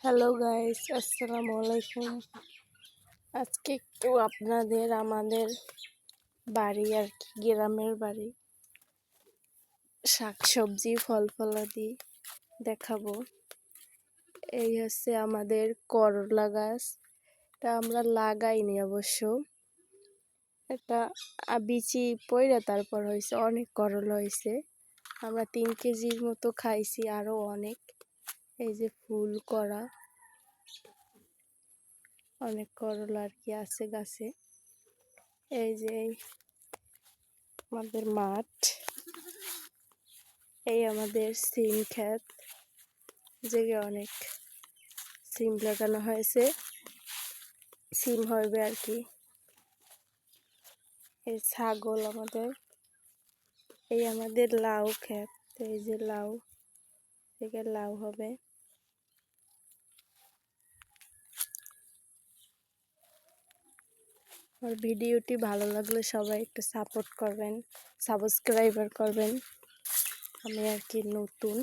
Hello guys, আসসালামু আলাইকুম। আজকে একটু আপনাদের আমাদের বাড়ি আর কি গ্রামের বাড়ি শাকসবজি ফল ফলাদি দেখাবো। এই হচ্ছে আমাদের করলা গাছ। এটা আমরা লাগাইনি অবশ্য, এটা বিচি পইরা তারপর হয়েছে, অনেক করলা হয়েছে। আমরা 3 কেজির মতো খাইছি, আরো অনেক। এই যে ফুল করা অনেক করলা আর কি আছে গাছে। এই যে আমাদের মাঠ, এই আমাদের সিম ক্ষেত, জায়গায় অনেক সিম লাগানো হয়েছে, সিম হবে আর কি। এই ছাগল আমাদের, এই আমাদের লাউ ক্ষেত, এই যে লাউ, থেকে লাউ হবে। আর ভিডিওটি ভালো লাগলে সবাই একটু সাপোর্ট করবেন, সাবস্ক্রাইবার করবেন। আমি আর কি নতুন।